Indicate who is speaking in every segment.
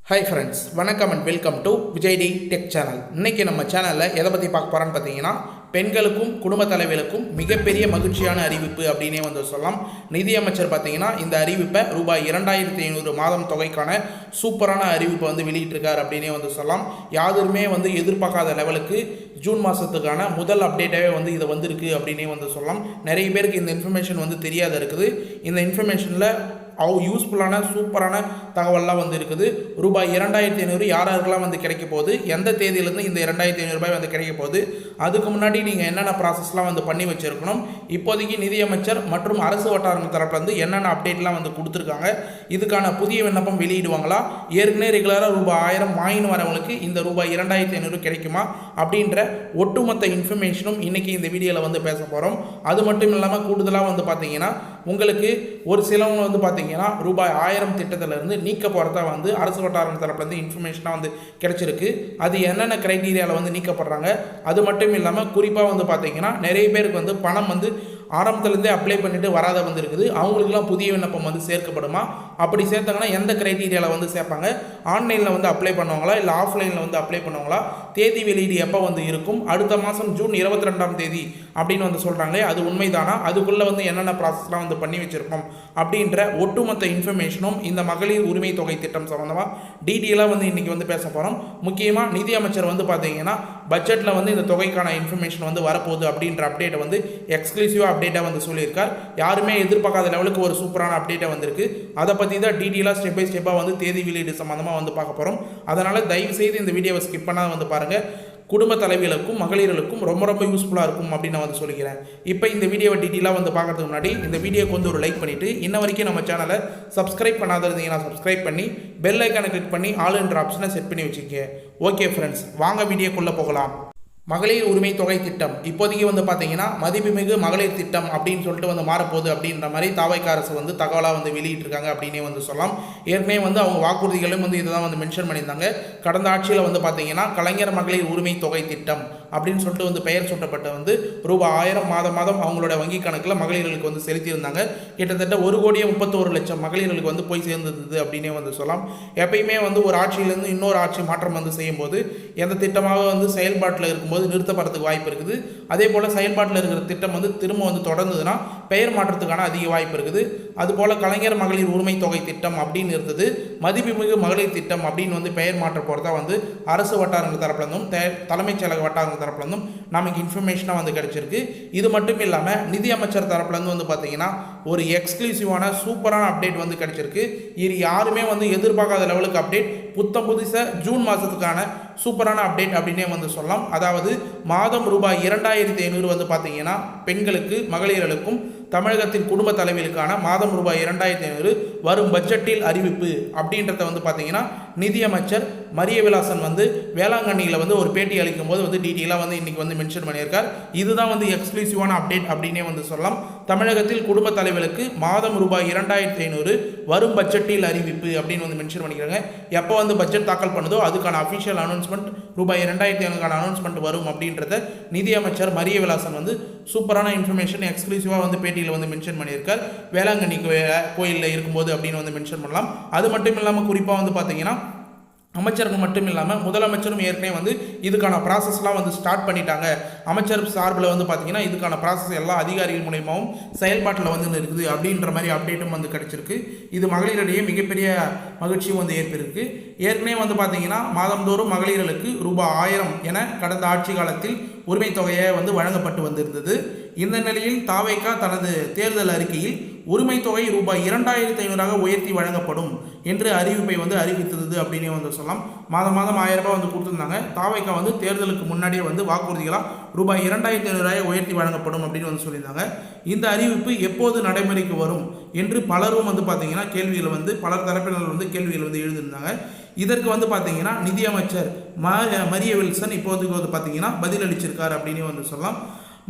Speaker 1: Hi friends, வணக்கம் and welcome to Vijay T tech channel. இன்றைக்கி நம்ம சேனலில் எதை பற்றி பார்க்க போகிறோன்னு பார்த்தீங்கன்னா, பெண்களுக்கும் குடும்ப தலைவர்களுக்கும் மிகப்பெரிய மகிழ்ச்சியான அறிவிப்பு அப்படின்னே வந்து சொல்லலாம். நிதியமைச்சர் பார்த்தீங்கன்னா இந்த அறிவிப்பை ரூபாய் 2500 மாதம் தொகைக்கான சூப்பரான அறிவிப்பை வந்து வெளியிட்டிருக்கார் அப்படின்னே வந்து சொல்லலாம். யாருமே வந்து எதிர்பார்க்காத லெவலுக்கு ஜூன் மாதத்துக்கான முதல் அப்டேட்டாகவே வந்து இது வந்திருக்கு அப்படின்னே வந்து சொல்லலாம். நிறைய பேருக்கு இந்த இன்ஃபர்மேஷன் வந்து தெரியாத இருக்குது. இந்த இன்ஃபர்மேஷனில் யூஸ்ஃபுல்லான சூப்பரான தகவல்லாம் வந்து இருக்குது. ரூபாய் 2500 யாரெல்லாம் வந்து கிடைக்க போகுது, எந்த தேதியிலேருந்து இந்த 2500 ரூபாய் வந்து கிடைக்க போகுது, அதுக்கு முன்னாடி நீங்கள் என்னென்ன ப்ராசஸ்லாம் வந்து பண்ணி வச்சுருக்கணும், இப்போதைக்கு நிதியமைச்சர் மற்றும் அரசு வட்டாரங்கள் தரப்பில் வந்து என்னென்ன அப்டேட்லாம் வந்து கொடுத்துருக்காங்க, இதுக்கான புதிய விண்ணப்பம் வெளியிடுவாங்களா, ஏற்கனவே ரெகுலராக ரூபாய் 1000 வாங்கின்னு வரவங்களுக்கு இந்த ரூபாய் 2500 கிடைக்குமா அப்படின்ற ஒட்டுமொத்த இன்ஃபர்மேஷனும் இன்றைக்கி இந்த வீடியோவில் வந்து பேச போகிறோம். அது மட்டும் இல்லாமல் கூடுதலாக வந்து பார்த்தீங்கன்னா உங்களுக்கு ஒரு சிலவங்க வந்து பார்த்தீங்கன்னா ரூபாய் 1000 திட்டத்திலிருந்து நீக்க போகிறதா வந்து அரசு வட்டாரங்கள் தரப்புலேருந்து இன்ஃபர்மேஷனாக வந்து கிடைச்சிருக்கு. அது என்னென்ன க்ரைட்டீரியாவில் வந்து நீக்கப்படுறாங்க, அது மட்டும் இல்லாமல் குறிப்பாக வந்து பார்த்தீங்கன்னா நிறைய பேருக்கு வந்து பணம் வந்து ஆரம்பத்துலேருந்தே அப்ளை பண்ணிட்டு வராத வந்து இருக்குது. அவங்களுக்குலாம் புதிய விண்ணப்பம் வந்து சேர்க்கப்படுமா, அப்படி சேர்த்தாங்கன்னா எந்த க்ரைட்டீரியாவில் வந்து சேர்ப்பாங்க, ஆன்லைனில் வந்து அப்ளை பண்ணுவாங்களா இல்லை ஆஃப்லைனில் வந்து அப்ளை பண்ணுவாங்களா, தேதி வெளியீடு எப்போ வந்து இருக்கும், அடுத்த மாதம் ஜூன் 22ஆம் தேதி அப்படின்னு வந்து சொல்கிறாங்களே அது உண்மைதானா, அதுக்குள்ளே வந்து என்னென்ன ப்ராசஸ்லாம் வந்து பண்ணி வச்சுருக்கோம் அப்படின்ற ஒட்டுமொத்த இன்ஃபர்மேஷனும் இந்த மகளிர் உரிமை தொகை திட்டம் சம்மந்தமாக டீட்டெயிலாக வந்து இன்றைக்கி வந்து பேச போகிறோம். முக்கியமாக நிதியமைச்சர் வந்து பார்த்தீங்கன்னா பட்ஜெட்டில் வந்து இந்த தொகைக்கான இன்ஃபர்மேஷன் வந்து வரப்போகுது அப்படின்ற அப்டேட்டை வந்து எக்ஸ்க்ளூசிவாக அப்டேட்டாக வந்து சொல்லியிருக்கார். யாருமே எதிர்பார்க்காத லெவலுக்கு ஒரு சூப்பரான அப்டேட்டாக வந்திருக்கு. அதை பற்றி தான் டீட்டெயிலாக ஸ்டெப் பை ஸ்டெப்பாக வந்து தேதி வெளியீடு சம்மந்தமாக வந்து பார்க்க போகிறோம். அதனால் தயவுசெய்து இந்த வீடியோவை ஸ்கிப் பண்ணால் வந்து பாருங்கள். குடும்ப தலைவிகளுக்கும் மகளிர்களுக்கும் ரொம்ப யூஸ்ஃபுல்லாக இருக்கும் அப்படின்னு நான் வந்து சொல்லிக்கிறேன். இப்போ இந்த வீடியோவை டீட்டெயிலாக வந்து பார்க்கறதுக்கு முன்னாடி இந்த வீடியோக்கு வந்து ஒரு லைக் பண்ணிவிட்டு இன்ன வரைக்கும் நம்ம சேனலை சப்ஸ்கிரைப் பண்ணாத இருந்தீங்கன்னா சப்ஸ்கிரைப் பண்ணி பெல் ஐக்கானை கிளிக் பண்ணி ஆல் என்ற ஆப்ஷனை செட் பண்ணி வச்சுக்கோங்க. ஓகே ஃப்ரெண்ட்ஸ், வாங்க வீடியோக்குள்ளே போகலாம். மகளிர் உரிமை தொகை திட்டம் இப்போதைக்கு வந்து பார்த்தீங்கன்னா மதிப்புமிகு மகளிர் திட்டம் அப்படின்னு சொல்லிட்டு வந்து மாறப்போகுது அப்படின்ற மாதிரி தாவைக்க அரசு வந்து தகவலாக வந்து வெளியிட்டிருக்காங்க அப்படின்னே வந்து சொல்லலாம். ஏற்கனவே வந்து அவங்க வாக்குறுதிகளும் வந்து இதை தான் வந்து மென்ஷன் பண்ணியிருந்தாங்க. கடந்த ஆட்சியில் வந்து பார்த்தீங்கன்னா கலைஞர் மகளிர் உரிமை தொகை திட்டம் அப்படின்னு சொல்லிட்டு வந்து பெயர் சூட்டப்பட்ட வந்து ரூபாய் 1000 மாதம் அவங்களோட வங்கி கணக்கில் மகளிர்களுக்கு வந்து செலுத்தியிருந்தாங்க. கிட்டத்தட்ட 1,31,00,000 மகளிர்களுக்கு வந்து போய் சேர்ந்தது அப்படின்னே வந்து சொல்லலாம். எப்பயுமே வந்து ஒரு ஆட்சியிலேருந்து இன்னொரு ஆட்சி மாற்றம் வந்து செய்யும்போது எந்த திட்டமாக வந்து செயல்பாட்டில் இருக்கும்போது நிறுத்தப்படுறதுக்கு வாய்ப்பு இருக்குது. அதே போல் செயல்பாட்டில் இருக்கிற திட்டம் வந்து திரும்ப வந்து தொடர்ந்ததுன்னா பெயர் மாற்றத்துக்கான அதிக வாய்ப்பு இருக்குது. அதுபோல் கலைஞர் மகளிர் உரிமை தொகை திட்டம் அப்படின்னு இருந்தது மதிப்புமிகு மகளிர் திட்டம் அப்படின்னு வந்து பெயர் மாற்ற போகிறதா வந்து அரசு வட்டாரங்கள் தரப்புலேருந்தும் தலைமைச் செயலக வட்டாரங்கள் தரப்புலேருந்தும் நமக்கு இன்ஃபர்மேஷனாக வந்து கிடைச்சிருக்கு. இது மட்டும் இல்லாமல் நிதி அமைச்சர் தரப்புலேருந்து வந்து பார்த்தீங்கன்னா ஒரு எக்ஸ்க்ளூசிவான சூப்பரான அப்டேட் வந்து கிடைச்சிருக்கு. இது யாருமே வந்து எதிர்பார்க்காத லெவலுக்கு அப்டேட், புதுசாக ஜூன் மாதத்துக்கான சூப்பரான அப்டேட் அப்படின்னே வந்து சொல்லலாம். அதாவது மாதம் ரூபாய் 2500 வந்து பார்த்தீங்கன்னா பெண்களுக்கு மகளிர்களுக்கும் தமிழகத்தின் குடும்ப தலைவிகளுக்கான மாதம் ரூபாய் 2500 வரும் பட்ஜெட்டில் அறிவிப்பு அப்படின்றத வந்து பார்த்தீங்கன்னா நிதியமைச்சர் மரியவிலாசன் வந்து வேளாங்கண்ணியில் வந்து ஒரு பேட்டி அளிக்கும் போது வந்து டீட்டெயிலாக வந்து இன்றைக்கி வந்து மென்ஷன் பண்ணியிருக்கார். இதுதான் வந்து எக்ஸ்க்ளூசிவான அப்டேட் அப்படின்னே வந்து சொல்லலாம். தமிழகத்தில் குடும்ப தலைவர்களுக்கு மாதம் ரூபாய் 2500 வரும் பட்ஜெட்டில் அறிவிப்பு அப்படின்னு வந்து மென்ஷன் பண்ணிக்கிறாங்க. எப்போ வந்து பட்ஜெட் தாக்கல் பண்ணுதோ அதுக்கான அஃபிஷியல் அனௌன்ஸ்மெண்ட் ரூபாய் 2500 அனௌன்ஸ்மெண்ட் வரும் அப்படின்றத நிதியமைச்சர் மரியவிலாசன் வந்து சூப்பரான இன்ஃபர்மேஷன் எக்ஸ்க்ளூசிவாக வந்து பேட்டியில் வந்து மென்ஷன் பண்ணியிருக்கார். வேளாங்கண்ணி கோயிலில் இருக்கும்போது அப்படின்னு வந்து மென்ஷன் பண்ணலாம். அது மட்டும் இல்லாமல் குறிப்பாக வந்து பார்த்தீங்கன்னா அமைச்சர்கள் மட்டும் இல்லாமல் முதலமைச்சரும் ஏற்கனவே வந்து இதுக்கான ப்ராசஸ்லாம் வந்து ஸ்டார்ட் பண்ணிட்டாங்க. அமைச்சர் சார்பில் வந்து பார்த்தீங்கன்னா இதுக்கான ப்ராசஸ் எல்லா அதிகாரிகள் மூலயமாவும் செயல்பாட்டில் வந்து இருக்குது அப்படின்ற மாதிரி அப்டேட்டும் வந்து கிடச்சிருக்கு. இது மகளிரிடையே மிகப்பெரிய மகிழ்ச்சியும் வந்து ஏற்பட்டிருக்கு. ஏற்கனவே வந்து பார்த்தீங்கன்னா மாதந்தோறும் மகளிர்களுக்கு ரூபாய் 1000 என கடந்த ஆட்சி காலத்தில் உரிமை தொகையை வந்து வழங்கப்பட்டு வந்திருந்தது. இந்த நிலையில் தாவைக்கா தனது தேர்தல் அறிக்கையில் உரிமை தொகை ரூபாய் 2500 உயர்த்தி வழங்கப்படும் என்று அறிவிப்பை வந்து அறிவித்தது அப்படின்னே வந்து சொல்லலாம். மாதம் 1000 ரூபாய் வந்து கொடுத்துருந்தாங்க. தாவைக்கா வந்து தேர்தலுக்கு முன்னாடியே வந்து வாக்குறுதிகளாக ரூபாய் 2500 உயர்த்தி வழங்கப்படும் அப்படின்னு வந்து சொல்லியிருந்தாங்க. இந்த அறிவிப்பு எப்போது நடைமுறைக்கு வரும் என்று பலரும் வந்து பார்த்தீங்கன்னா கேள்விகள் வந்து பலர் தரப்பினர் வந்து கேள்விகள் வந்து எழுதியிருந்தாங்க. இதற்கு வந்து பார்த்தீங்கன்னா நிதியமைச்சர் மரியவில்சன் இப்போதைக்கு வந்து பார்த்தீங்கன்னா பதிலளிச்சிருக்கார் அப்படின்னு வந்து சொல்லலாம்.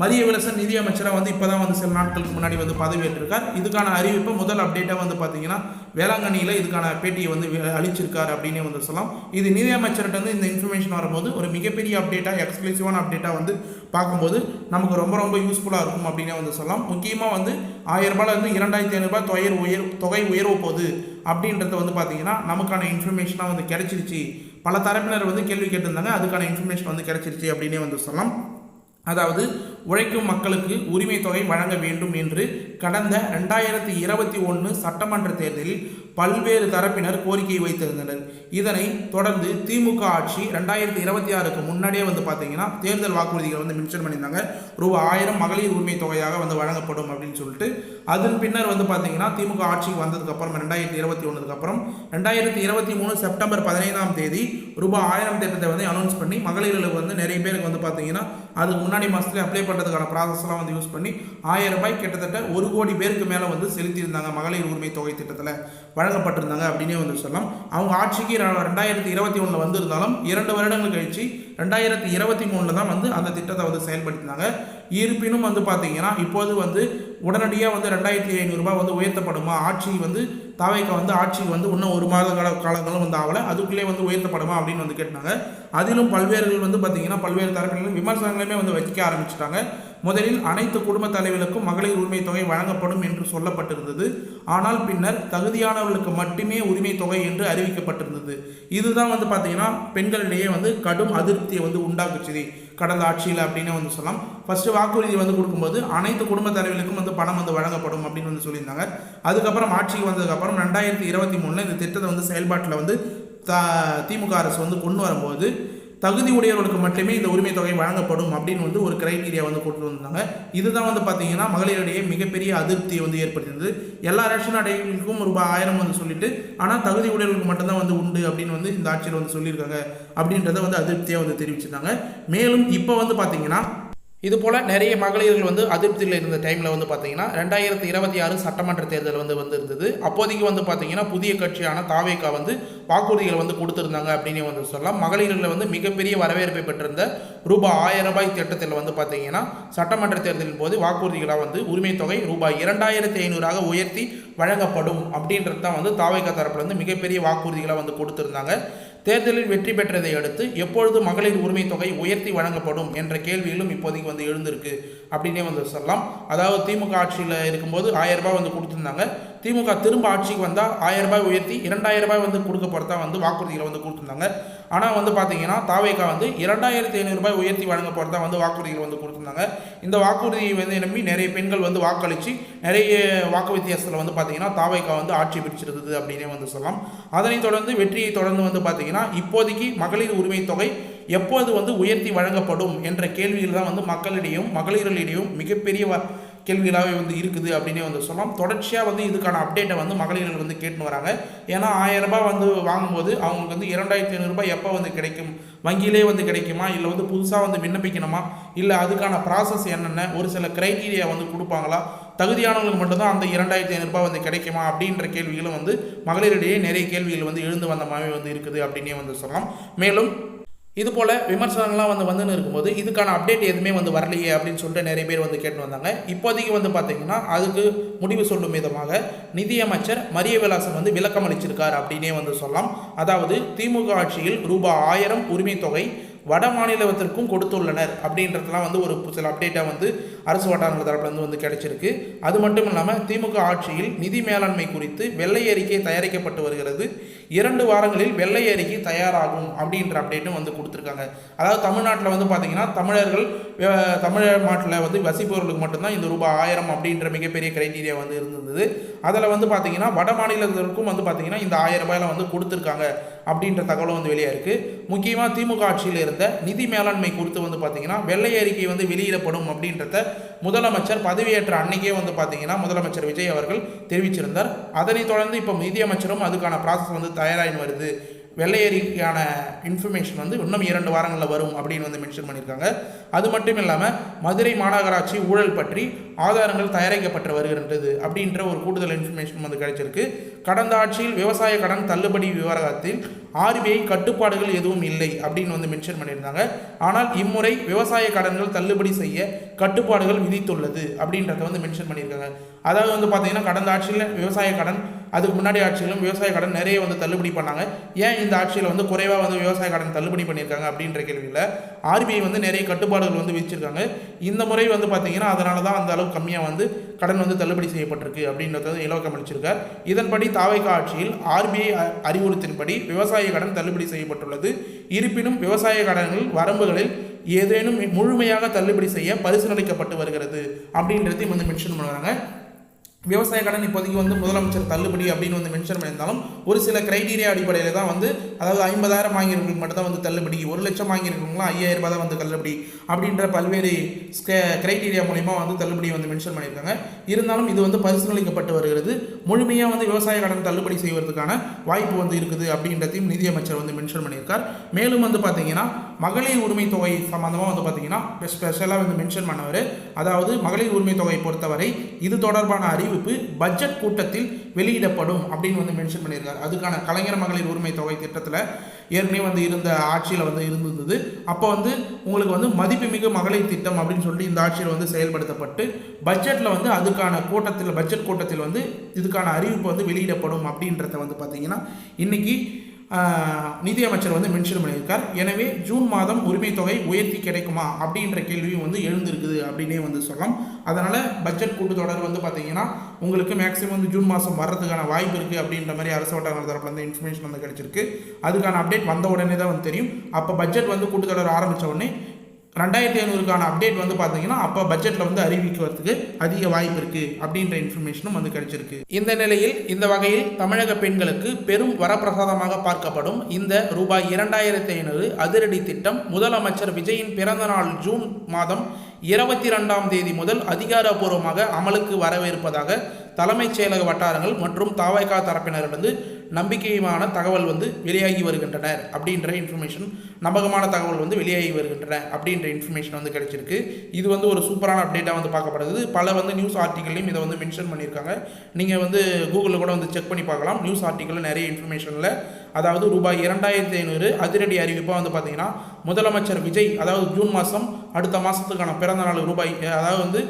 Speaker 1: மரியவிலசன் நிதியமைச்சராக வந்து இப்போ தான் வந்து சில நாட்களுக்கு முன்னாடி வந்து பதவியேற்றிருக்கார். இதுக்கான அறிவிப்பை முதல் அப்டேட்டாக வந்து பார்த்தீங்கன்னா வேளாங்கண்ணியில் இதுக்கான பேட்டியை வந்து அளிச்சிருக்கார் அப்படின்னே வந்து சொல்லலாம். இது நிதியமைச்சர்கிட்ட வந்து இந்த இன்ஃபர்மேஷன் வரும்போது ஒரு மிகப்பெரிய அப்டேட்டாக எக்ஸ்க்ளூசிவான அப்டேட்டாக வந்து பார்க்கும்போது நமக்கு ரொம்ப யூஸ்ஃபுல்லாக இருக்கும் அப்படின்னே வந்து சொல்லலாம். முக்கியமாக வந்து 1000 ரூபாயிலேருந்து 2500 ரூபாய் தொகை உயர்வு போகுது அப்படின்றத வந்து பார்த்தீங்கன்னா நமக்கான இன்ஃபர்மேஷனாக வந்து கிடைச்சிருச்சு. பல தரப்பினர் வந்து கேள்வி கேட்டிருந்தாங்க, அதுக்கான இன்ஃபர்மேஷன் வந்து கிடைச்சிருச்சு அப்படின்னே வந்து சொல்லலாம். அதாவது உழைக்கும் மக்களுக்கு உரிமை தொகை வழங்க வேண்டும் என்று கடந்த 2021 சட்டமன்ற தேர்தலில் பல்வேறு தரப்பினர் கோரிக்கை வைத்திருந்தனர். இதனை தொடர்ந்து திமுக ஆட்சி 2026க்கு முன்னாடியே வந்து பார்த்தீங்கன்னா தேர்தல் வாக்குறுதிகள் வந்து மென்ஷன் பண்ணியிருந்தாங்க. ரூபாய் 1000 மகளிர் உரிமை தொகையாக வந்து வழங்கப்படும் அப்படின்னு சொல்லிட்டு. அதன் பின்னர் வந்து பார்த்தீங்கன்னா திமுக ஆட்சிக்கு வந்ததுக்கப்புறம் 2021க்கு அப்புறம் 2023 செப்டம்பர் 15ஆம் தேதி ரூபாய் 1000 திட்டத்தை வந்து அனௌன்ஸ் பண்ணி மகளிர்களுக்கு வந்து நிறைய பேருக்கு வந்து பார்த்தீங்கன்னா அதுக்கு முன்னாடி மாதத்துல அப்ளை பண்ணுறதுக்கான ப்ராசஸ்லாம் வந்து யூஸ் பண்ணி 1000 ரூபாய் கிட்டத்தட்ட 1 கோடி பேருக்கு மேலே வந்து செலுத்தியிருந்தாங்க. மகளிர் உரிமை தொகை திட்டத்தில் வழங்கப்பட்டிருந்தாங்க அப்படின்னே வந்து சொல்லலாம். அவங்க ஆட்சிக்கு 2021 வந்திருந்தாலும் 2 வருடங்கள் கழிச்சு 2023 தான் வந்து அந்த திட்டத்தை வந்து செயல்படுத்தினாங்க. இருப்பினும் வந்து பார்த்தீங்கன்னா இப்போது வந்து உடனடியாக வந்து 2500 ரூபாய் வந்து உயர்த்தப்படுமா, ஆட்சி வந்து தாவேக்கா வந்து ஆட்சிக்கு வந்து இன்னும் 1 மாத காலங்களும் வந்து ஆகலை, அதுக்குள்ளே வந்து உயர்த்தப்படுமா அப்படின்னு வந்து கேட்டாங்க. அதிலும் பல்வேறு வந்து பார்த்தீங்கன்னா பல்வேறு தரப்பினரும் விமர்சனங்களுமே வந்து வைக்க ஆரம்பிச்சிட்டாங்க. முதலில் அனைத்து குடும்ப தலைவர்களுக்கும் மகளிர் உரிமை தொகை வழங்கப்படும் என்று சொல்லப்பட்டிருந்தது. ஆனால் பின்னர் தகுதியானவர்களுக்கு மட்டுமே உரிமை தொகை என்று அறிவிக்கப்பட்டிருந்தது. இதுதான் வந்து பார்த்தீங்கன்னா பெண்களிடையே வந்து கடும் அதிருப்தியை வந்து உண்டாக்குச்சு கடந்த ஆட்சியில் அப்படின்னு வந்து சொல்லலாம். ஃபர்ஸ்ட் வாக்குறுதி வந்து கொடுக்கும்போது அனைத்து குடும்ப தலைவர்களுக்கும் வந்து பணம் வந்து வழங்கப்படும் அப்படின்னு வந்து சொல்லியிருந்தாங்க. அதுக்கப்புறம் ஆட்சிக்கு வந்ததுக்கப்புறம் 2023 இந்த திட்டத்தை வந்து செயல்பாட்டில் வந்து திமுக அரசு வந்து கொண்டு வரும்போது தகுதி உடையவர்களுக்கு மட்டுமே இந்த உரிமை தொகை வழங்கப்படும் அப்படின்னு வந்து ஒரு கிரைட்டீரியா வந்து கொண்டு வந்தாங்க. இதுதான் வந்து பார்த்தீங்கன்னா மகளிரிடையே மிகப்பெரிய அதிருப்தியை வந்து ஏற்படுத்தினது. எல்லா ரேஷன் அட்டைகளுக்கும் ரூபாய் 1000 வந்து சொல்லிட்டு ஆனால் தகுதி உடையவர்களுக்கு மட்டும்தான் வந்து உண்டு அப்படின்னு வந்து இந்த ஆட்சியில் வந்து சொல்லியிருக்காங்க அப்படின்றத வந்து அதிருப்தியாக வந்து தெரிவிச்சிருந்தாங்க. மேலும் இப்போ வந்து பார்த்தீங்கன்னா இது போல் நிறைய மகளிர்கள் வந்து அதிருப்தியில் இருந்த டைமில் வந்து பார்த்தீங்கன்னா 2026 சட்டமன்ற தேர்தல் வந்து இருந்தது. அப்போதைக்கு வந்து பார்த்தீங்கன்னா புதிய கட்சியான தாவேக்கா வந்து வாக்குறுதிகளை வந்து கொடுத்துருந்தாங்க அப்படின்னு வந்து சொல்லலாம். மகளிர்களில் வந்து மிகப்பெரிய வரவேற்பை பெற்றிருந்த ரூபாய் 1000 ரூபாய் திட்டத்தில் வந்து பார்த்தீங்கன்னா சட்டமன்ற தேர்தலின் போது வாக்குறுதிகளாக வந்து உரிமை தொகை ரூபாய் 2500 உயர்த்தி வழங்கப்படும் அப்படின்றது தான் வந்து தாவேக்கா தரப்பில் வந்து மிகப்பெரிய வாக்குறுதிகளாக வந்து கொடுத்துருந்தாங்க. தேர்தலில் வெற்றி பெற்றதை அடுத்து எப்பொழுது மகளிர் உரிமை தொகை உயர்த்தி வழங்கப்படும் என்ற கேள்வியிலும் இப்போதைக்கு வந்து எழுந்திருக்கு அப்படின்னே வந்து சொல்லலாம். அதாவது திமுக ஆட்சியில் இருக்கும்போது 1000 ரூபாய் வந்து கொடுத்துருந்தாங்க. திமுக திரும்ப ஆட்சிக்கு வந்தால் 1000 ரூபாய் உயர்த்தி 2000 ரூபாய் வந்து கொடுக்க போகிறதா வந்து வாக்குறுதிகளை வந்து கொடுத்துருந்தாங்க. ஆனால் வந்து பார்த்தீங்கன்னா தாவேக்கா வந்து 2500 ரூபாய் உயர்த்தி வழங்க போகிறதா வந்து வாக்குறுதிகள் வந்து கொடுத்துருந்தாங்க. இந்த வாக்குறுதியை வந்து நம்பி நிறைய பெண்கள் வந்து வாக்களித்து நிறைய வாக்கு வித்தியாசத்தில் வந்து பார்த்தீங்கன்னா தாவேக்கா வந்து ஆட்சி பிடிச்சிருந்தது அப்படின்னே வந்து சொல்லலாம். அதனைத் தொடர்ந்து வெற்றியை தொடர்ந்து வந்து பார்த்தீங்கன்னா இப்போதைக்கு மகளிர் உரிமை தொகை எப்போது வந்து உயர்த்தி வழங்கப்படும் என்ற கேள்விகள் தான் வந்து மக்களிடையும் மகளிர்களிடையும் மிகப்பெரிய கேள்விகளாகவே வந்து இருக்குது அப்படின்னே வந்து சொல்லலாம். தொடர்ச்சியாக வந்து இதுக்கான அப்டேட்டை வந்து மகளிர்கள் வந்து கேட்டுன்னு வராங்க. ஏன்னா 1000 ரூபாய் வந்து வாங்கும்போது அவங்களுக்கு வந்து 2500 ரூபாய் எப்போ வந்து கிடைக்கும், வங்கியிலே வந்து கிடைக்குமா, இல்லை வந்து புதுசாக வந்து விண்ணப்பிக்கணுமா, இல்லை அதுக்கான ப்ராசஸ் என்னென்ன, ஒரு சில கிரைட்டீரியா வந்து கொடுப்பாங்களா, தகுதியானவங்களுக்கு மட்டும்தான் அந்த 2500 ரூபாய் வந்து கிடைக்குமா அப்படின்ற கேள்விகளும் வந்து மகளிரிடையே நிறைய கேள்விகள் வந்து எழுந்து வந்த மாதிரி வந்து இருக்குது அப்படின்னே வந்து சொல்லலாம். மேலும் இது போல் விமர்சனங்கள்லாம் வந்துன்னு இருக்கும்போது இதுக்கான அப்டேட் எதுவுமே வந்து வரலையே அப்படின்னு சொல்லிட்டு நிறைய பேர் வந்து கேட்டு வந்தாங்க. இப்போதைக்கு வந்து பார்த்தீங்கன்னா அதுக்கு முடிவு சொல்லும் விதமாக நிதியமைச்சர் மரிய விலாசன் வந்து விளக்கம் அளிச்சிருக்கார் அப்படின்னே வந்து சொல்லலாம். அதாவது திமுக ஆட்சியில் ரூபாய் 1000 உரிமை தொகை வட மாநிலத்திற்கும் கொடுத்துள்ளனர் அப்படின்றதுலாம் வந்து ஒரு சில அப்டேட்டாக வந்து அரசு வட்டாரங்கள் தரப்புலேருந்து வந்து கிடைச்சிருக்கு. அது மட்டும் இல்லாமல் திமுக ஆட்சியில் நிதி மேலாண்மை குறித்து வெள்ளை அறிக்கை தயாரிக்கப்பட்டு வருகிறது. 2 வாரங்களில் வெள்ளை அறிக்கை தயாராகும் அப்படின்ற அப்டேட்டும் வந்து கொடுத்துருக்காங்க. அதாவது தமிழ்நாட்டில் வந்து பார்த்தீங்கன்னா தமிழ்நாட்டில் வந்து வசிப்பவர்களுக்கு மட்டும்தான் இந்த ரூபாய் 1000 அப்படின்ற மிகப்பெரிய கிரைட்டீரியா வந்து இருந்தது. அதில் வந்து பார்த்தீங்கன்னா வட மாநிலத்திற்கும் வந்து பார்த்தீங்கன்னா இந்த 1000 ரூபாயில் வந்து கொடுத்துருக்காங்க அப்படின்ற தகவலும் வந்து வெளியாக இருக்குது. முக்கியமாக திமுக ஆட்சியில் இருந்த நிதி மேலாண்மை குறித்து வந்து பார்த்தீங்கன்னா வெள்ளை அறிக்கை வந்து வெளியிடப்படும் அப்படின்றத முதலமைச்சர் பதவியேற்ற அன்னைக்கே வந்து பார்த்தீங்கன்னா முதலமைச்சர் விஜய் அவர்கள் தெரிவிச்சிருந்தார். அதனைத் தொடர்ந்து இப்போ நிதியமைச்சரும் அதுக்கான ப்ராசஸ் வந்து தயாராகின்னு வருது, வெள்ளை அறிக்கையான இன்ஃபர்மேஷன் வந்து இன்னும் 2 வாரங்களில் வரும் அப்படின்னு வந்து மென்ஷன் பண்ணியிருக்காங்க. அது மட்டும் இல்லாமல் மதுரை மாநகராட்சி ஊழல் பற்றி ஆதாரங்கள் தயாரிக்கப்பட்டு வருகின்றது அப்படின்ற ஒரு கூடுதல் இன்ஃபர்மேஷன் வந்து கிடைச்சிருக்கு. கடந்த ஆட்சியில் விவசாய கடன் தள்ளுபடி விவகாரத்தில் RBI கட்டுப்பாடுகள் எதுவும் இல்லை அப்படின்னு வந்து மென்ஷன் பண்ணியிருந்தாங்க. ஆனால் இம்முறை விவசாய கடன்கள் தள்ளுபடி செய்ய கட்டுப்பாடுகள் விதித்துள்ளது அப்படின்றத வந்து மென்ஷன் பண்ணியிருக்காங்க. அதாவது வந்து பார்த்தீங்கன்னா கடந்த ஆட்சியில் விவசாய கடன் அதுக்கு முன்னாடி ஆட்சியிலும் விவசாய கடன் நிறைய வந்து தள்ளுபடி பண்ணாங்க. ஏன் இந்த ஆட்சியில் வந்து குறைவாக வந்து விவசாய கடன் தள்ளுபடி பண்ணியிருக்காங்க அப்படின்ற கேள்வியில் ஆர்பிஐ வந்து நிறைய கட்டுப்பாடுகள் வந்து விதிச்சிருக்காங்க. இந்த முறை வந்து பார்த்தீங்கன்னா அதனால தான் அந்த அளவு கம்மியாக வந்து கடன் வந்து தள்ளுபடி செய்யப்பட்டிருக்கு அப்படின்றத இலவக்கம் அளிச்சிருக்கார். இதன்படி தாவேகா ஆட்சியில் ஆர்பிஐ அறிவுறுத்தின்படி விவசாய கடன் தள்ளுபடி செய்யப்பட்டுள்ளது. இருப்பினும் விவசாய கடன்கள் வரம்புகளில் ஏதேனும் முழுமையாக தள்ளுபடி செய்ய பரிசீலிக்கப்பட்டு வருகிறது அப்படின்றதையும் வந்து மென்ஷன் பண்ணுறாங்க. விவசாய கடன் இப்போதைக்கு வந்து முதலமைச்சர் தள்ளுபடி அப்படின்னு வந்து மென்ஷன் பண்ணியிருந்தாலும் ஒரு சில கிரைட்டீரியா அடிப்படையில் தான் வந்து, அதாவது 50,000 வாங்கியிருக்கவங்களுக்கு மட்டும் தான் வந்து தள்ளுபடி, 1 லட்சம் வாங்கியிருக்கவங்களாம் 5,000 ரூபாய் தான் வந்து தள்ளுபடி அப்படின்ற பல்வேறு கிரைட்டீரியா மூலிமா வந்து தள்ளுபடி வந்து மென்ஷன் பண்ணியிருக்காங்க. இருந்தாலும் இது வந்து பரிசீலிக்கப்பட்டு வருகிறது. முழுமையாக வந்து விவசாய கடன் தள்ளுபடி செய்வதற்கான வாய்ப்பு வந்து இருக்குது அப்படின்றதையும் நிதியமைச்சர் வந்து மென்ஷன் பண்ணியிருக்கார். மேலும் வந்து பார்த்தீங்கன்னா மகளிர் உரிமை தொகை சம்பந்தமாக வந்து பார்த்தீங்கன்னா ஸ்பெஷலாக வந்து மென்ஷன் பண்ணவர், அதாவது மகளிர் உரிமை தொகை பொறுத்தவரை இது தொடர்பான அறிவிப்பு பட்ஜெட் கூட்டத்தில் வெளியிடப்படும் அப்படின்னு வந்து மென்ஷன் பண்ணியிருக்காரு. அதுக்கான கலைஞர் மகளிர் உரிமை தொகை திட்டத்தில் ஏற்கனவே வந்து இருந்த ஆட்சியில் வந்து இருந்தது. அப்போ வந்து உங்களுக்கு வந்து மதிப்புமிகு மகளிர் திட்டம் அப்படின்னு சொல்லிட்டு இந்த ஆட்சியில் வந்து செயல்படுத்தப்பட்டு பட்ஜெட்டில் வந்து அதுக்கான கூட்டத்தில் பட்ஜெட் கூட்டத்தில் வந்து இதுக்கான அறிவிப்பு வந்து வெளியிடப்படும் அப்படின்றத வந்து பார்த்தீங்கன்னா இன்னைக்கு நிதியமைச்சர் வந்து மென்ஷன் பண்ணியிருக்கார். எனவே ஜூன் மாதம் உரிமை தொகை உயர்த்தி கிடைக்குமா அப்படின்ற கேள்வியும் வந்து எழுந்திருக்குது அப்படின்னே வந்து சொல்லலாம். அதனால் பட்ஜெட் கூட்டத்தொடர் வந்து பார்த்தீங்கன்னா உங்களுக்கு மேக்ஸிமம் வந்து ஜூன் மாதம் வர்றதுக்கான வாய்ப்பு இருக்குது அப்படின்ற மாதிரி அரசு வட்டார தரப்புல இருந்து இன்ஃபர்மேஷன் வந்து கிடைச்சிருக்கு. அதுக்கான அப்டேட் வந்த உடனே தான் வந்து தெரியும். அப்போ பட்ஜெட் வந்து கூட்டத்தொடர் ஆரம்பித்த உடனே 2500க்கான அப்டேட் வந்து பார்த்தீங்கன்னா அப்போ பட்ஜெட்டில் வந்து அறிவிக்கிறதுக்கு அதிக வாய்ப்பு இருக்குது அப்படின்ற இன்ஃபர்மேஷனும் வந்து கிடைச்சிருக்கு. இந்த நிலையில் இந்த வகையில் தமிழக பெண்களுக்கு பெரும் வரப்பிரசாதமாக பார்க்கப்படும் இந்த ரூபாய் 2500 அதிரடி திட்டம் முதலமைச்சர் விஜயின் பிறந்தநாள் ஜூன் மாதம் 22ஆம் தேதி முதல் அதிகாரப்பூர்வமாக அமலுக்கு வரவிருப்பதாக தலைமைச் செயலக வட்டாரங்கள் மற்றும் தாவேகா தரப்பினரிலிருந்து நம்பிக்கையான தகவல் வந்து வெளியாகி வருகின்றன அப்படின்ற இன்ஃபர்மேஷன், நம்பகமான தகவல் வந்து வெளியாகி வருகின்றன அப்படின்ற இன்ஃபர்மேஷன் வந்து கிடைச்சிருக்கு. இது வந்து ஒரு சூப்பரான அப்டேட்டாக வந்து பார்க்கப்படுது. பல வந்து நியூஸ் ஆர்டிக்கல்லையும் இதை வந்து மென்ஷன் பண்ணியிருக்காங்க. நீங்கள் வந்து கூகுளில் கூட வந்து செக் பண்ணி பார்க்கலாம். நியூஸ் ஆர்டிக்கலில் நிறைய இன்ஃபர்மேஷனில் அதாவது ரூபாய் 2500 அதிரடி அறிவிப்பாக வந்து பார்த்தீங்கன்னா முதலமைச்சர் விஜய், அதாவது ஜூன் மாதம் அடுத்த மாதத்துக்கான பிறந்த நாள் ரூபாய், அதாவது வந்து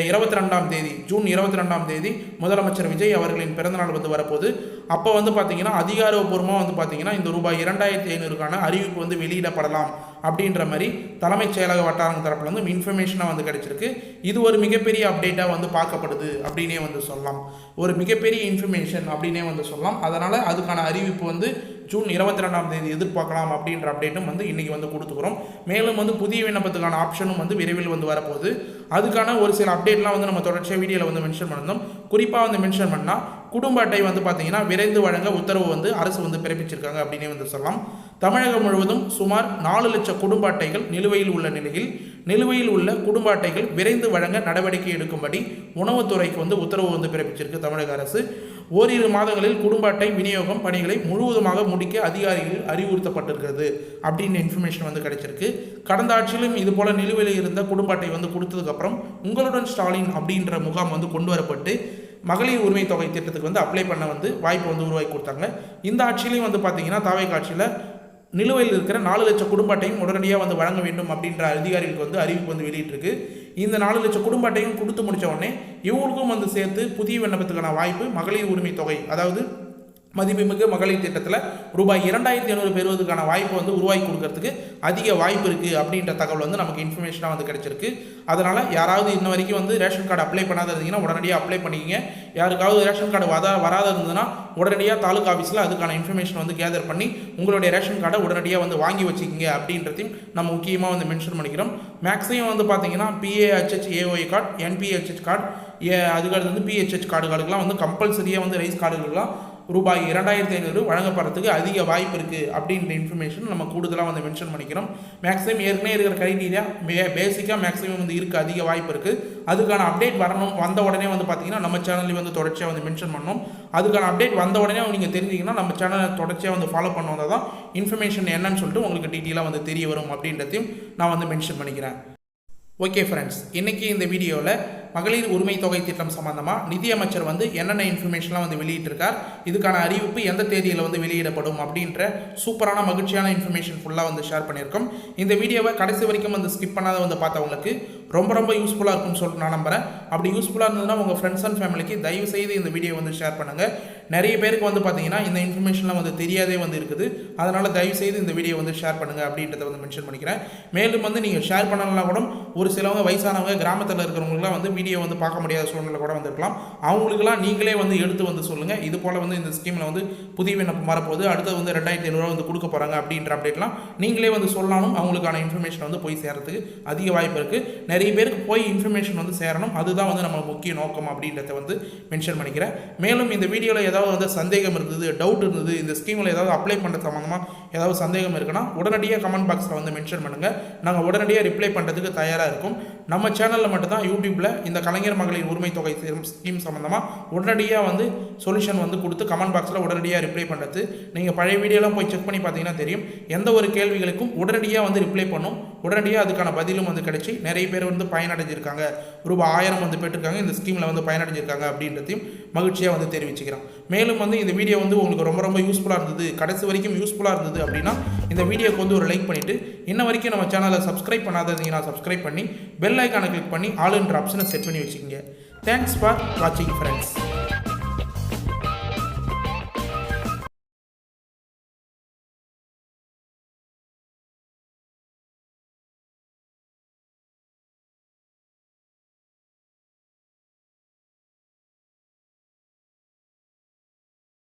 Speaker 1: 22ஆம் தேதி ஜூன் 22ஆம் தேதி முதலமைச்சர் விஜய் அவர்களின் பிறந்தநாள் வந்து வரப்போகுது. அப்போ வந்து பார்த்தீங்கன்னா அதிகாரப்பூர்வமாக வந்து பார்த்தீங்கன்னா இந்த ரூபாய் 2500க்கான அறிவிப்பு வந்து வெளியிடப்படலாம் அப்படின்ற மாதிரி தலைமைச் செயலக வட்டாரம் தரப்பில் வந்து இன்ஃபர்மேஷனாக வந்து கிடைச்சிருக்கு. இது ஒரு மிகப்பெரிய அப்டேட்டாக வந்து பார்க்கப்படுது அப்படின்னே வந்து சொல்லலாம். ஒரு மிகப்பெரிய இன்ஃபர்மேஷன் அப்படின்னே வந்து சொல்லலாம். அதனால் அதுக்கான அறிவிப்பு வந்து ஜூன் 22ஆம் தேதி எதிர்பார்க்கலாம் அப்படின்ற அப்டேட்டும் வந்து இன்றைக்கி வந்து கொடுத்துக்கிறோம். மேலும் வந்து புதிய விண்ணப்பத்துக்கான ஆப்ஷனும் வந்து விரைவில் வந்து வரப்போகுது. அதுக்கான ஒரு சில அப்டேட்லாம் வந்து நம்ம தொடர்ச்சியாக வீடியோவில் வந்து மென்ஷன் பண்ணணும். குறிப்பாக வந்து மென்ஷன் பண்ணால் குடும்ப அட்டை வந்து பார்த்தீங்கன்னா விரைந்து வழங்க உத்தரவு வந்து அரசு வந்து பிறப்பிச்சிருக்காங்க அப்படின்னே வந்து சொல்லலாம். தமிழகம் முழுவதும் சுமார் 4 லட்சம் குடும்ப அட்டைகள் நிலுவையில் உள்ள நிலையில் நிலுவையில் உள்ள குடும்ப அட்டைகள் விரைந்து வழங்க நடவடிக்கை எடுக்கும்படி உணவுத்துறைக்கு வந்து உத்தரவு வந்து பிறப்பிச்சிருக்கு தமிழக அரசு. ஓரிரு மாதங்களில் குடும்ப அட்டை விநியோகம் பணிகளை முழுவதுமாக முடிக்க அதிகாரிகள் அறிவுறுத்தப்பட்டிருக்கிறது அப்படின்னு இன்ஃபர்மேஷன் வந்து கிடைச்சிருக்கு. கடந்த ஆட்சியிலும் இது போல நிலுவையில் இருந்த குடும்ப அட்டை வந்து கொடுத்ததுக்கப்புறம் உங்களுடன் ஸ்டாலின் அப்படின்ற முகாம் வந்து கொண்டு வரப்பட்டு மகளிர் உரிமை தொகை திட்டத்துக்கு வந்து அப்ளை பண்ண வந்து வாய்ப்பு வந்து உருவாக்கி கொடுத்தாங்க. இந்த ஆட்சியிலையும் வந்து பார்த்தீங்கன்னா தாவேகா ஆட்சியில் நிலுவையில் இருக்கிற 4 லட்சம் குடும்ப அட்டையும் உடனடியாக வந்து வழங்க வேண்டும் அப்படின்ற அதிகாரிகளுக்கு வந்து அறிவிப்பு வந்து வெளியிட்டிருக்கு. இந்த 4 லட்சம் குடும்ப அட்டையும் கொடுத்து முடித்த உடனே இவங்களுக்கும் வந்து சேர்த்து புதிய விண்ணப்பத்துக்கான வாய்ப்பு மகளிர் உரிமை தொகை, அதாவது மதிப்புமிகு மகளிர் திட்டத்தில் ரூபாய் 2500 பெறுவதற்கான வாய்ப்பு வந்து உருவாக்கி கொடுக்கறதுக்கு அதிக வாய்ப்பு இருக்குது அப்படின்ற தகவல் வந்து நமக்கு இன்ஃபர்மேஷனாக வந்து கிடைச்சிருக்கு. அதனால் யாராவது இன்ன வரைக்கும் வந்து ரேஷன் கார்டு அப்ளை பண்ணாத இருந்தீங்கன்னா உடனடியாக அப்ளை பண்ணிக்கிங்க. யாருக்காவது ரேஷன் கார்டு வராத இருந்ததுன்னா உடனடியாக தாலுகா ஆஃபீஸில் அதுக்கான இன்ஃபர்மேஷன் வந்து கேதர் பண்ணி உங்களுடைய ரேஷன் கார்டை உடனடியாக வந்து வாங்கி வச்சுக்கிங்க அப்படின்றதையும் நம்ம முக்கியமாக வந்து மென்ஷன் பண்ணிக்கிறோம். மேக்ஸிமம் வந்து பார்த்தீங்கன்னா PAHH AOI card, NPHH card, அதுக்கடுத்து வந்து PHH கார்டுகளுக்கெல்லாம் வந்து கம்பல்சரியாக வந்து ரைஸ் கார்டுகளுக்கெல்லாம் ரூபாய் 2500 வழங்கப்படுறதுக்கு அதிக வாய்ப்பு இருக்குது அப்படின்ற இன்ஃபர்மேஷன் நம்ம கூடுதலாக வந்து மென்ஷன் பண்ணிக்கிறோம். மேக்ஸிமம் ஏற்கனவே இருக்கிற க்ரைட்டீரியா பேசிக்காக மேக்ஸிமம் வந்து இருக்குது, அதிக வாய்ப்பு இருக்குது. அதுக்கான அப்டேட் வரணும், வந்த உடனே வந்து பார்த்தீங்கன்னா நம்ம சேனலில் வந்து தொடர்ச்சியாக வந்து மென்ஷன் பண்ணணும். அதுக்கான அப்டேட் வந்த உடனே நீங்கள் தெரிஞ்சிங்கன்னா நம்ம சேனலை தொடர்ச்சியாக வந்து ஃபாலோ பண்ணுவதா தான் இன்ஃபர்மேஷன் என்னன்னு சொல்லிட்டு உங்களுக்கு டீட்டெயிலாக வந்து தெரிய வரும் அப்படின்றதையும் நான் வந்து மென்ஷன் பண்ணிக்கிறேன். ஓகே ஃப்ரெண்ட்ஸ், இன்றைக்கி இந்த வீடியோவில் மகளிர் உரிமை தொகை திட்டம் சம்பந்தமாக நிதியமைச்சர் வந்து என்னென்ன இன்ஃபர்மேஷன்லாம் வந்து வெளியிட்டிருக்கார், இதுக்கான அறிவிப்பு எந்த தேதியில் வந்து வெளியிடப்படும் அப்படின்ற சூப்பரான மகிழ்ச்சியான இன்ஃபர்மேஷன் ஃபுல்லாக வந்து ஷேர் பண்ணியிருக்கோம். இந்த வீடியோவை கடைசி வரைக்கும் வந்து ஸ்கிப் பண்ணாத வந்து பார்த்தவங்களுக்கு ரொம்ப யூஸ்ஃபுல்லாக இருக்கும்னு சொல்லிட்டு நான் நம்புகிறேன். அப்படி யூஸ்ஃபுல்லாக இருந்ததுன்னா உங்கள் ஃப்ரெண்ட்ஸ் அண்ட் ஃபேமிலிக்கு தயவு செய்து இந்த வீடியோ வந்து ஷேர் பண்ணுங்கள். நிறைய பேருக்கு வந்து பார்த்தீங்கன்னா இந்த இன்ஃபர்மேஷன்லாம் வந்து தெரியாதே வந்து இருக்குது. அதனால் தயவு செய்து இந்த வீடியோ வந்து ஷேர் பண்ணுங்கள் அப்படின்றத வந்து மென்ஷன் பண்ணிக்கிறேன். மேலும் வந்து நீங்கள் ஷேர் பண்ணலாம் கூட ஒரு சிலவங்க வயசானவங்க கிராமத்தில் இருக்கிறவங்களுக்குலாம் வந்து வீடியோ வந்து பார்க்க முடியாத சூழ்நிலை கூட வந்துருக்கலாம். அவங்களுக்குலாம் நீங்களே வந்து எடுத்து வந்து சொல்லுங்கள். இது போல் வந்து இந்த ஸ்கீமில் வந்து புதிய விண்ணப்பம் வரப்போகுது, அடுத்தது வந்து 2500 வந்து கொடுக்க போகிறாங்க அப்படின்ற அப்டேட்லாம் நீங்களே வந்து சொல்லணும். அவங்களுக்கான இன்ஃபர்மேஷன் வந்து போய் சேரத்துக்கு அதிக வாய்ப்பு இருக்குது. நிறைய பேருக்கு போய் இன்ஃபர்மேஷன் வந்து சேரணும். அதுதான் வந்து நம்ம முக்கிய நோக்கம் அப்படின்றத வந்து மென்ஷன் பண்ணிக்கிறேன். மேலும் இந்த வீடியோவில் ஏதாவது வந்து சந்தேகம் இருந்தது, டவுட் இருந்தது, இந்த ஸ்கீமில் ஏதாவது அப்ளை பண்ணுற சம்மந்தமாக ஏதாவது சந்தேகம் இருக்குன்னா உடனடியாக கமெண்ட் பாக்ஸில் வந்து மென்ஷன் பண்ணுங்கள். நாங்கள் உடனடியாக ரிப்ளை பண்ணுறதுக்கு தயாராக இருக்கும். நம்ம சேனலில் மட்டும்தான் யூடியூப்பில் இந்த கலைஞர் மகளிர் உரிமை தொகை ஸ்கீம் சம்மந்தமாக உடனடியாக வந்து சொல்யூஷன் வந்து கொடுத்து கமெண்ட் பாக்ஸில் உடனடியாக ரிப்ளை பண்ணுறது. நீங்கள் பழைய வீடியோலாம் போய் செக் பண்ணி பார்த்தீங்கன்னா தெரியும். எந்த ஒரு கேள்விகளுக்கும் உடனடியாக வந்து ரிப்ளை பண்ணும், உடனடியாக அதுக்கான பதிலும் வந்து கிடைச்சி நிறைய பேர் வந்து பயனடைஞ்சிருக்காங்க. ரூபாய் 1000 வந்து பெற்றிருக்காங்க, இந்த ஸ்கீமில் வந்து பயனடைஞ்சிருக்காங்க அப்படின்றதையும் மகிழ்ச்சியாக வந்து தெரிவிச்சுக்கிறேன். மேலும் வந்து இந்த வீடியோ வந்து உங்களுக்கு ரொம்ப யூஸ்ஃபுல்லாக இருந்தது, கடைசி வரைக்கும் யூஸ்ஃபுல்லாக இருந்தது அப்படின்னா இந்த வீடியோக்கு வந்து ஒரு லைக் பண்ணிவிட்டு இன்ன வரைக்கும் நம்ம சேனலை சப்ஸ்கிரைப் பண்ணாதீங்கன்னா சப்ஸ்கிரைப் பண்ணி பெல் ஐக்கானை கிளிக் பண்ணி ஆல் என்ற ஆப்ஷனை செட் பண்ணி வச்சுக்கோங்க. தேங்க்ஸ் ஃபார் வாட்சிங் ஃப்ரெண்ட்ஸ்.